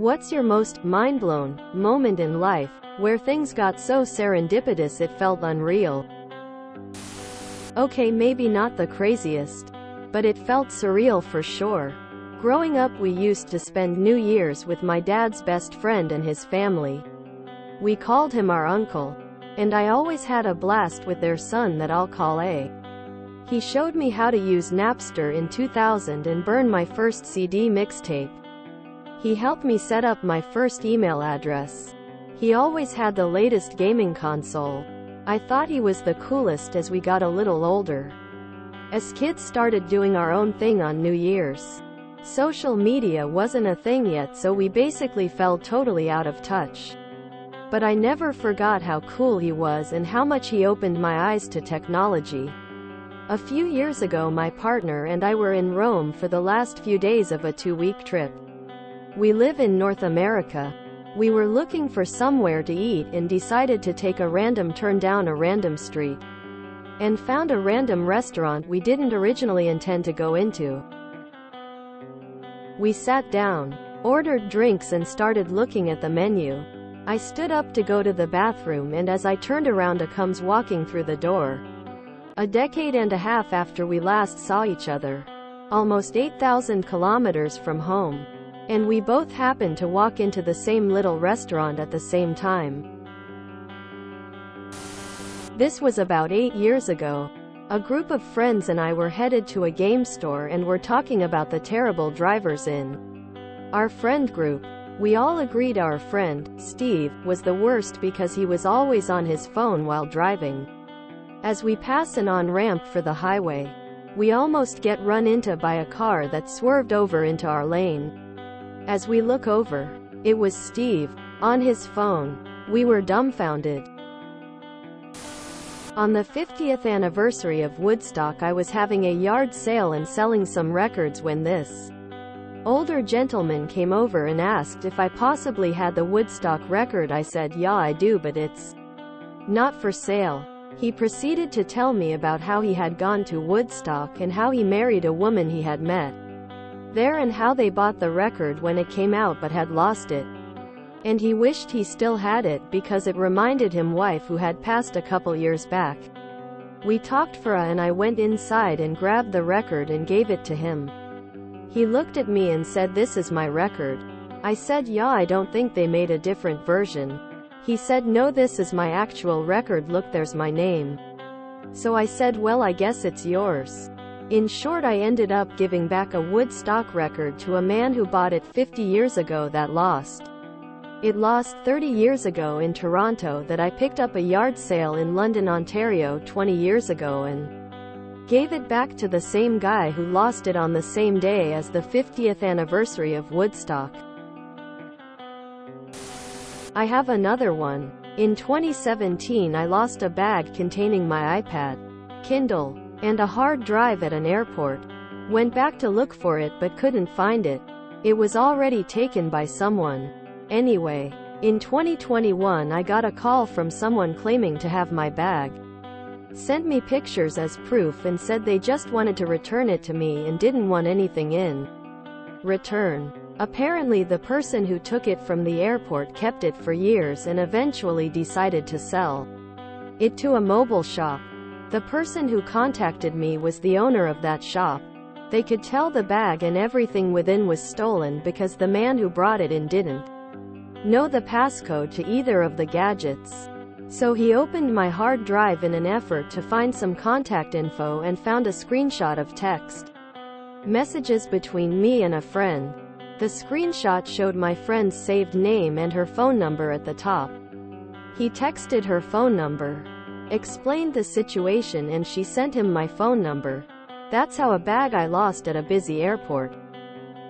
What's your most mind-blown moment in life, where things got so serendipitous it felt unreal? Okay, maybe not the craziest, but it felt surreal for sure. Growing up, we used to spend New Year's with my dad's best friend and his family. We called him our uncle, and I always had a blast with their son that I'll call A. He showed me how to use Napster in 2000 and burn my first CD mixtape. He helped me set up my first email address. He always had the latest gaming console. I thought he was the coolest as we got a little older. As kids started doing our own thing on New Year's. Social media wasn't a thing yet, so we basically fell totally out of touch. But I never forgot how cool he was and how much he opened my eyes to technology. A few years ago, my partner and I were in Rome for the last few days of a 2-week trip. We live in North America. We were looking for somewhere to eat and decided to take a random turn down a random street. And found a random restaurant we didn't originally intend to go into. We sat down, ordered drinks and started looking at the menu. I stood up to go to the bathroom, and as I turned around, comes walking through the door. A decade and a half after we last saw each other. Almost 8,000 kilometers from home. And we both happened to walk into the same little restaurant at the same time. This was about 8 years ago. A group of friends and I were headed to a game store and were talking about the terrible drivers in our friend group. We all agreed our friend, Steve, was the worst because he was always on his phone while driving. As we pass an on-ramp for the highway, we almost get run into by a car that swerved over into our lane. As we look over, it was Steve, on his phone. We were dumbfounded. On the 50th anniversary of Woodstock, I was having a yard sale and selling some records when this older gentleman came over and asked if I possibly had the Woodstock record. I said, "Yeah, I do, but it's not for sale." He proceeded to tell me about how he had gone to Woodstock and how he married a woman he had met there and how they bought the record when it came out but had lost it. And he wished he still had it because it reminded him wife who had passed a couple years back. We talked for and I went inside and grabbed the record and gave it to him. He looked at me and said, "This is my record." I said, "Yeah, I don't think they made a different version." He said, "No, this is my actual record, look, there's my name." So I said, "Well, I guess it's yours." In short, I ended up giving back a Woodstock record to a man who bought it 50 years ago that lost. It lost 30 years ago in Toronto that I picked up a yard sale in London, Ontario 20 years ago and gave it back to the same guy who lost it on the same day as the 50th anniversary of Woodstock. I have another one. In 2017, I lost a bag containing my iPad, Kindle, and a hard drive at an airport. Went back to look for it but couldn't find it. It was already taken by someone. Anyway, in 2021 I got a call from someone claiming to have my bag. Sent me pictures as proof and said they just wanted to return it to me and didn't want anything in return. Apparently the person who took it from the airport kept it for years and eventually decided to sell it to a mobile shop. The person who contacted me was the owner of that shop. They could tell the bag and everything within was stolen because the man who brought it in didn't know the passcode to either of the gadgets. So he opened my hard drive in an effort to find some contact info and found a screenshot of text messages between me and a friend. The screenshot showed my friend's saved name and her phone number at the top. He texted her phone number, explained the situation, and she sent him my phone number. That's how a bag I lost at a busy airport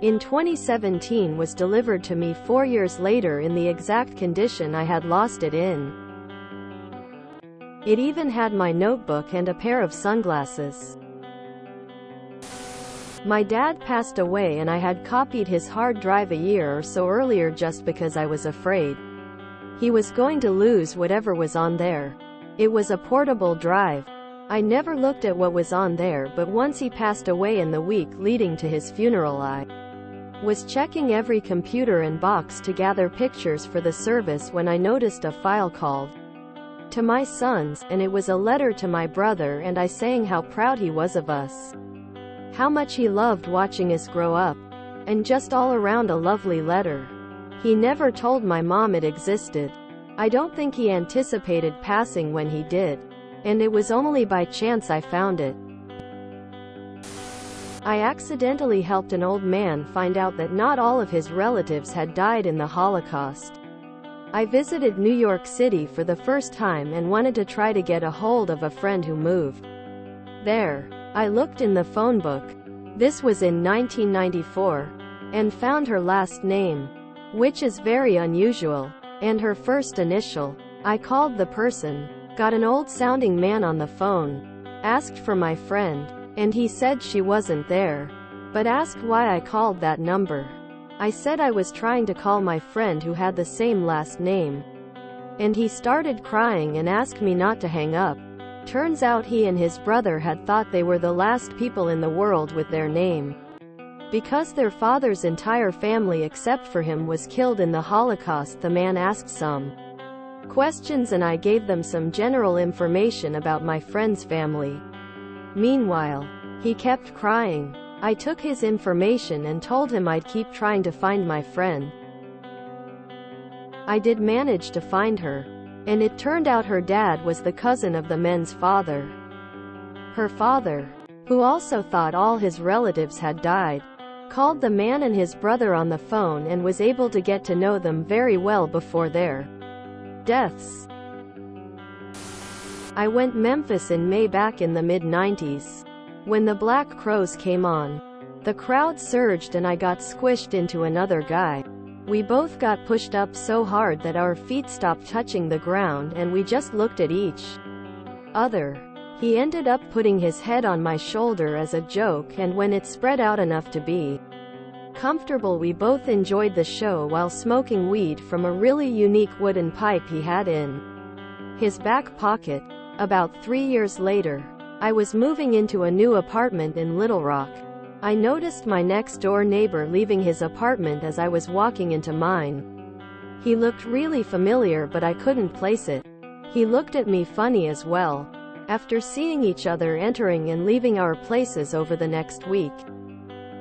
in 2017 was delivered to me 4 years later in the exact condition I had lost it in. It even had my notebook and a pair of sunglasses. My dad passed away and I had copied his hard drive a year or so earlier just because I was afraid he was going to lose whatever was on there. It was a portable drive. I never looked at what was on there, but once he passed away in the week leading to his funeral, I Was checking every computer and box to gather pictures for the service when I noticed a file called "To My Sons," and it was a letter to my brother and I saying how proud he was of us, how much he loved watching us grow up, and just all around a lovely letter. He never told my mom it existed. I don't think he anticipated passing when he did, and it was only by chance I found it. I accidentally helped an old man find out that not all of his relatives had died in the Holocaust. I visited New York City for the first time and wanted to try to get a hold of a friend who moved there. I looked in the phone book, this was in 1994, and found her last name, which is very unusual, and her first initial. I called the person, got an old-sounding man on the phone, asked for my friend, and he said she wasn't there, but asked why I called that number. I said I was trying to call my friend who had the same last name, and he started crying and asked me not to hang up. Turns out he and his brother had thought they were the last people in the world with their name, because their father's entire family except for him was killed in the Holocaust. The man asked some questions and I gave them some general information about my friend's family. Meanwhile, he kept crying. I took his information and told him I'd keep trying to find my friend. I did manage to find her, and it turned out her dad was the cousin of the men's father. Her father, who also thought all his relatives had died, called the man and his brother on the phone and was able to get to know them very well before their deaths. I went Memphis in May back in the mid-90s. When the Black Crowes came on, the crowd surged and I got squished into another guy. We both got pushed up so hard that our feet stopped touching the ground and we just looked at each other. He ended up putting his head on my shoulder as a joke, and when it spread out enough to be comfortable we both enjoyed the show while smoking weed from a really unique wooden pipe he had in his back pocket. About 3 years later, I was moving into a new apartment in Little Rock. I noticed my next-door neighbor leaving his apartment as I was walking into mine. He looked really familiar but I couldn't place it. He looked at me funny as well. After seeing each other entering and leaving our places over the next week,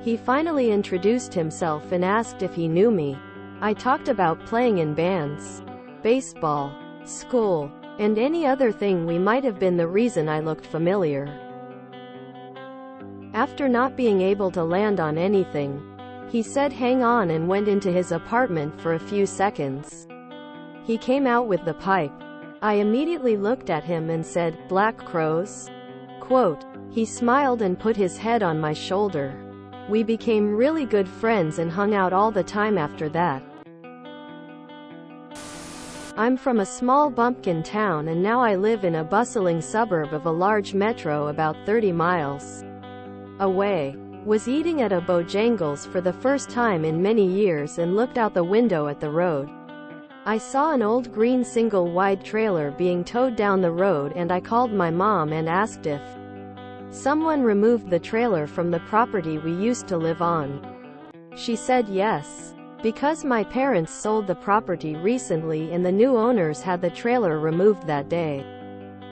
he finally introduced himself and asked if he knew me. I talked about playing in bands, baseball, school, and any other thing we might have been the reason I looked familiar. After not being able to land on anything, he said hang on and went into his apartment for a few seconds. He came out with the pipe. I immediately looked at him and said, "Black Crowes?" Quote. He smiled and put his head on my shoulder. We became really good friends and hung out all the time after that. I'm from a small bumpkin town and now I live in a bustling suburb of a large metro about 30 miles away. Was eating at a Bojangles for the first time in many years and looked out the window at the road. I saw an old green single-wide trailer being towed down the road and I called my mom and asked if someone removed the trailer from the property we used to live on. She said yes, because my parents sold the property recently and the new owners had the trailer removed that day.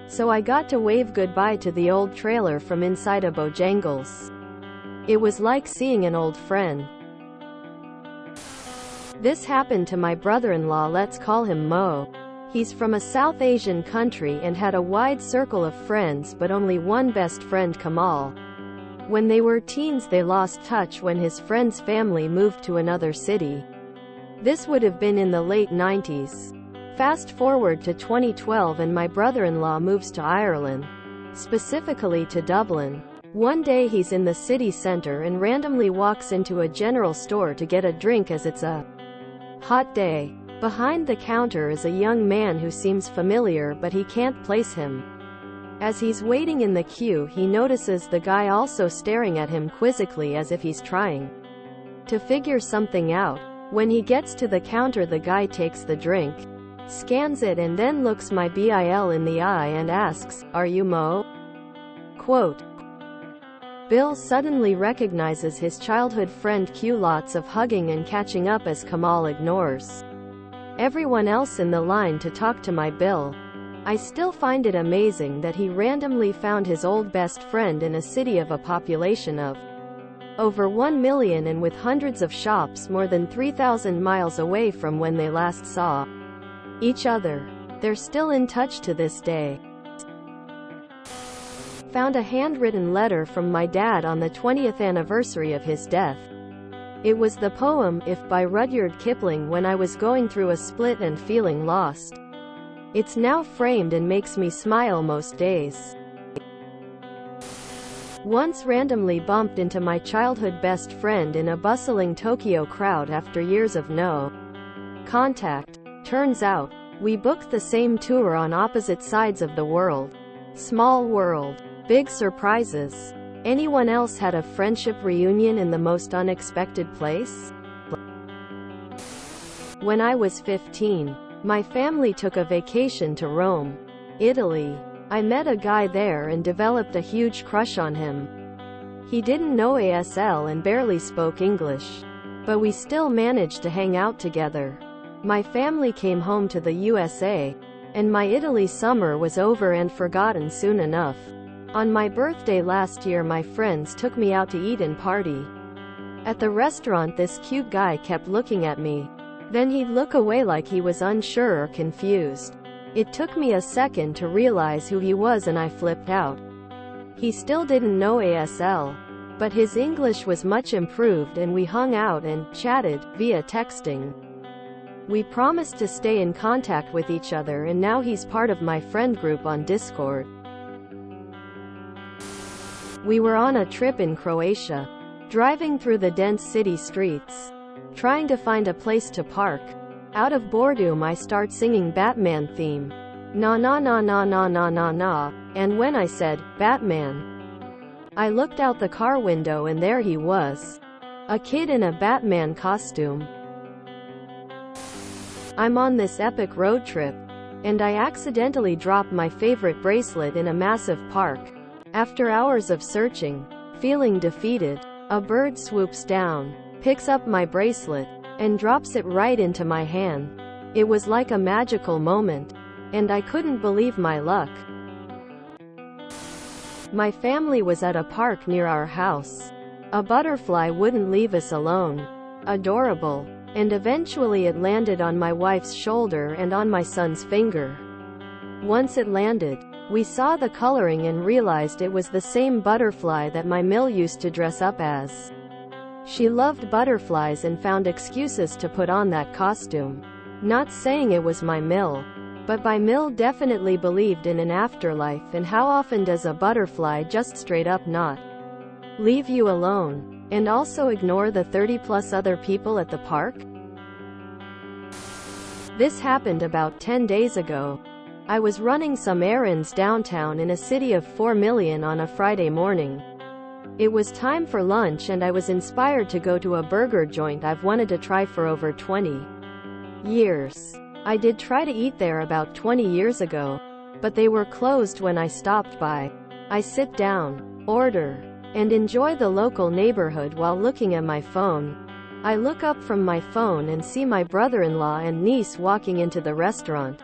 So I got to wave goodbye to the old trailer from inside a Bojangles. It was like seeing an old friend. This happened to my brother-in-law, let's call him Mo. He's from a South Asian country and had a wide circle of friends but only one best friend, Kamal. When they were teens they lost touch when his friend's family moved to another city. This would have been in the late 90s. Fast forward to 2012 and my brother-in-law moves to Ireland, specifically to Dublin. One day he's in the city center and randomly walks into a general store to get a drink as it's a hot day. Behind the counter is a young man who seems familiar but he can't place him. As he's waiting in the queue he notices the guy also staring at him quizzically as if he's trying to figure something out. When he gets to the counter the guy takes the drink, scans it and then looks my Bill in the eye and asks, "Are you Mo?" Quote. Bill suddenly recognizes his childhood friend Q. Lots of hugging and catching up as Kamal ignores everyone else in the line to talk to my Bill. I still find it amazing that he randomly found his old best friend in a city of a population of over 1 million and with hundreds of shops more than 3,000 miles away from when they last saw each other. They're still in touch to this day. Found a handwritten letter from my dad on the 20th anniversary of his death. It was the poem, If by Rudyard Kipling when I was going through a split and feeling lost. It's now framed and makes me smile most days. Once randomly bumped into my childhood best friend in a bustling Tokyo crowd after years of no contact. Turns out, we booked the same tour on opposite sides of the world. Small world. Big surprises. Anyone else had a friendship reunion in the most unexpected place? When I was 15, my family took a vacation to Rome, Italy. I met a guy there and developed a huge crush on him. He didn't know ASL and barely spoke English, but we still managed to hang out together. My family came home to the USA, and my Italy summer was over and forgotten soon enough. On my birthday last year, my friends took me out to eat and party. At the restaurant, this cute guy kept looking at me. Then he'd look away like he was unsure or confused. It took me a second to realize who he was and I flipped out. He still didn't know ASL, but his English was much improved and we hung out and chatted via texting. We promised to stay in contact with each other and now he's part of my friend group on Discord. We were on a trip in Croatia, driving through the dense city streets, trying to find a place to park. Out of boredom I start singing Batman theme. Na na na na na na na na, and when I said, Batman, I looked out the car window and there he was. A kid in a Batman costume. I'm on this epic road trip, and I accidentally drop my favorite bracelet in a massive park. After hours of searching, feeling defeated, a bird swoops down, picks up my bracelet, and drops it right into my hand. It was like a magical moment, and I couldn't believe my luck. My family was at a park near our house. A butterfly wouldn't leave us alone. Adorable. And eventually it landed on my wife's shoulder and on my son's finger. Once it landed, we saw the coloring and realized it was the same butterfly that my Mill used to dress up as. She loved butterflies and found excuses to put on that costume. Not saying it was my Mill, but my Mill definitely believed in an afterlife, and how often does a butterfly just straight up not leave you alone, and also ignore the 30+ other people at the park? This happened about 10 days ago. I was running some errands downtown in a city of 4 million on a Friday morning. It was time for lunch and I was inspired to go to a burger joint I've wanted to try for over 20 years. I did try to eat there about 20 years ago, but they were closed when I stopped by. I sit down, order, and enjoy the local neighborhood while looking at my phone. I look up from my phone and see my brother-in-law and niece walking into the restaurant.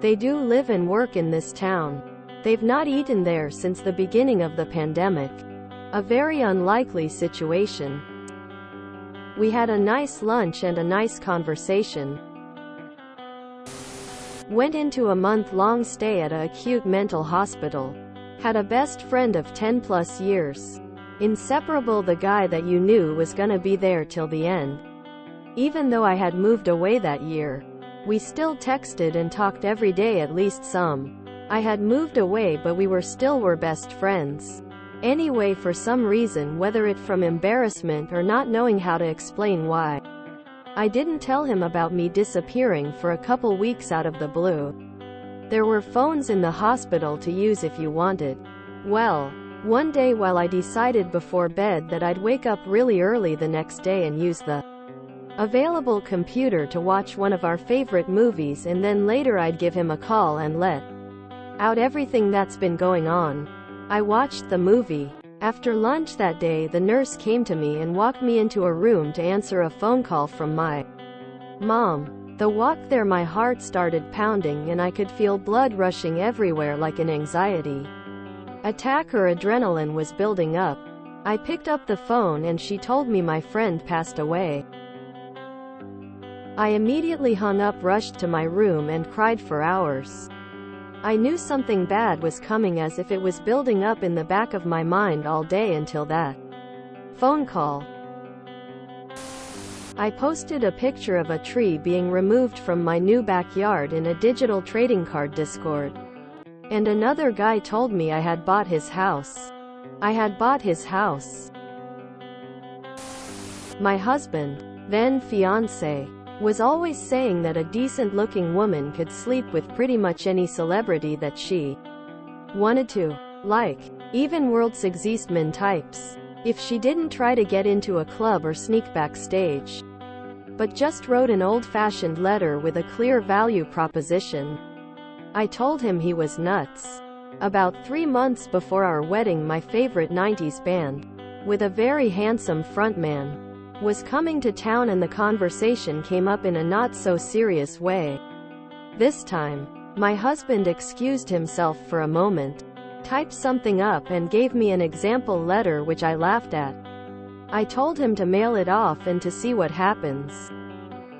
They do live and work in this town. They've not eaten there since the beginning of the pandemic. A very unlikely situation. We had a nice lunch and a nice conversation. Went into a month-long stay at a acute mental hospital. Had a best friend of 10+ years. Inseparable, the guy that you knew was gonna be there till the end. Even though I had moved away that year, we still texted and talked every day, at least some. I had moved away but we were best friends. Anyway, for some reason, whether it from embarrassment or not knowing how to explain why, I didn't tell him about me disappearing for a couple weeks out of the blue. There were phones in the hospital to use if you wanted. Well, one day while I decided before bed that I'd wake up really early the next day and use the available computer to watch one of our favorite movies, and then later I'd give him a call and let out everything that's been going on. I watched the movie. After lunch that day, the nurse came to me and walked me into a room to answer a phone call from my mom. The walk there, my heart started pounding and I could feel blood rushing everywhere like an anxiety attack or adrenaline was building up. I picked up the phone and she told me my friend passed away. I immediately hung up, rushed to my room and cried for hours. I knew something bad was coming, as if it was building up in the back of my mind all day until that phone call. I posted a picture of a tree being removed from my new backyard in a digital trading card Discord. And another guy told me I had bought his house. I had bought his house. My husband, then fiancé, was always saying that a decent-looking woman could sleep with pretty much any celebrity that she wanted to. Like, even world's existment types. If she didn't try to get into a club or sneak backstage, but just wrote an old-fashioned letter with a clear value proposition. I told him he was nuts. About 3 months before our wedding, my favorite 90s band, with a very handsome frontman, was coming to town and the conversation came up in a not-so-serious way. This time, my husband excused himself for a moment, typed something up and gave me an example letter which I laughed at. I told him to mail it off and to see what happens.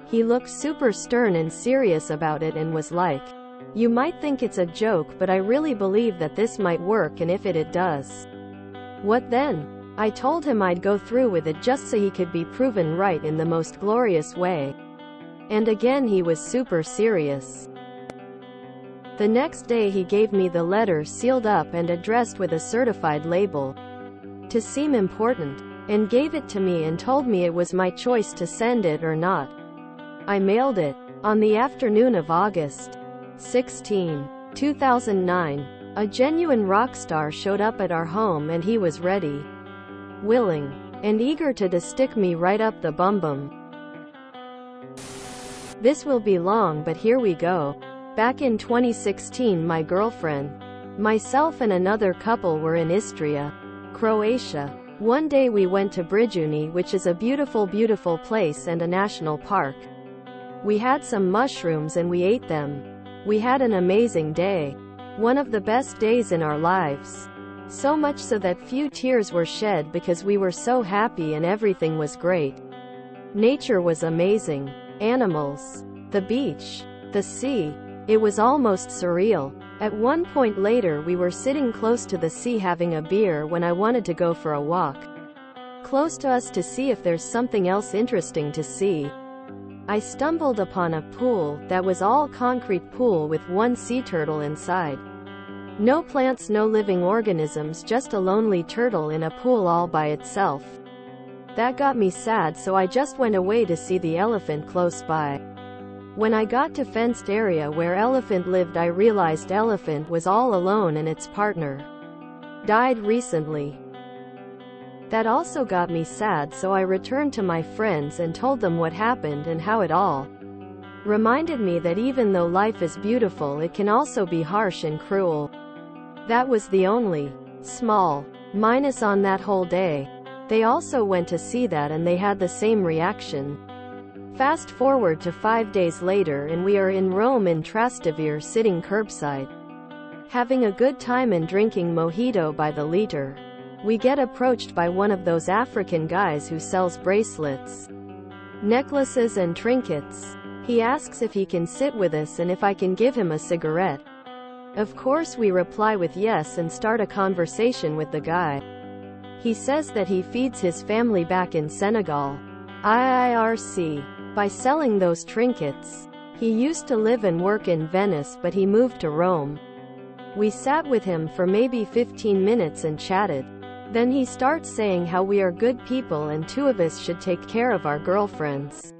He looked super stern and serious about it and was like, "You might think it's a joke, but I really believe that this might work, and if it does, what then?" I told him I'd go through with it just so he could be proven right in the most glorious way. And again he was super serious. The next day he gave me the letter sealed up and addressed with a certified label to seem important, and gave it to me and told me it was my choice to send it or not. I mailed it. On the afternoon of August 16, 2009, a genuine rock star showed up at our home and he was ready, willing, and eager to stick me right up the bum-bum. This will be long, but here we go. Back in 2016, my girlfriend, myself and another couple were in Istria, Croatia. One day we went to Brijuni, which is a beautiful, beautiful place and a national park. We had some mushrooms and we ate them. We had an amazing day. One of the best days in our lives. So much so that few tears were shed because we were so happy and everything was great. Nature was amazing. Animals. The beach. The sea. It was almost surreal. At one point later we were sitting close to the sea having a beer when I wanted to go for a walk close to us to see if there's something else interesting to see. I stumbled upon a pool that was all concrete pool with one sea turtle inside. No plants, no living organisms, just a lonely turtle in a pool all by itself. That got me sad, so I just went away to see the elephant close by. When I got to fenced area where elephant lived, I realized elephant was all alone and its partner died recently. That also got me sad, so I returned to my friends and told them what happened and how it all reminded me that even though life is beautiful, it can also be harsh and cruel. That was the only small minus on that whole day. They also went to see that and they had the same reaction. Fast forward to 5 days later and we are in Rome in Trastevere, sitting curbside, having a good time and drinking mojito by the liter. We get approached by one of those African guys who sells bracelets, necklaces and trinkets. He asks if he can sit with us and if I can give him a cigarette. Of course we reply with yes and start a conversation with the guy. He says that he feeds his family back in Senegal, IRC, by selling those trinkets. He used to live and work in Venice, but he moved to Rome. We sat with him for maybe 15 minutes and chatted. Then he starts saying how we are good people and two of us should take care of our girlfriends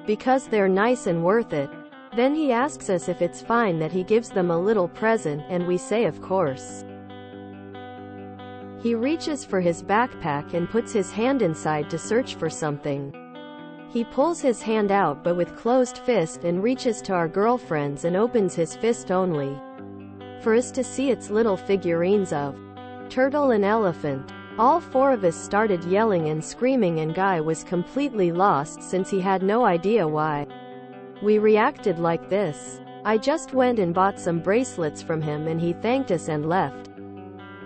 because they're nice and worth it. Then he asks us if it's fine that he gives them a little present, and we say of course. He reaches for his backpack and puts his hand inside to search for something. He pulls his hand out but with closed fist and reaches to our girlfriends and opens his fist only for us to see its little figurines of turtle and elephant. All four of us started yelling and screaming, and Guy was completely lost since he had no idea why we reacted like this. I just went and bought some bracelets from him and he thanked us and left.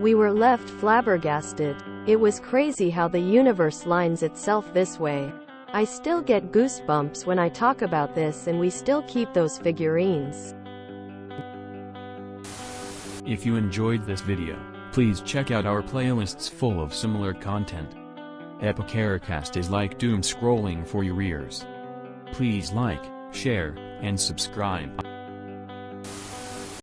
We were left flabbergasted. It was crazy how the universe lines itself this way. I still get goosebumps when I talk about this, and we still keep those figurines. If you enjoyed this video, please check out our playlists full of similar content. Epicaricast is like doom scrolling for your ears. Please like, share, and subscribe.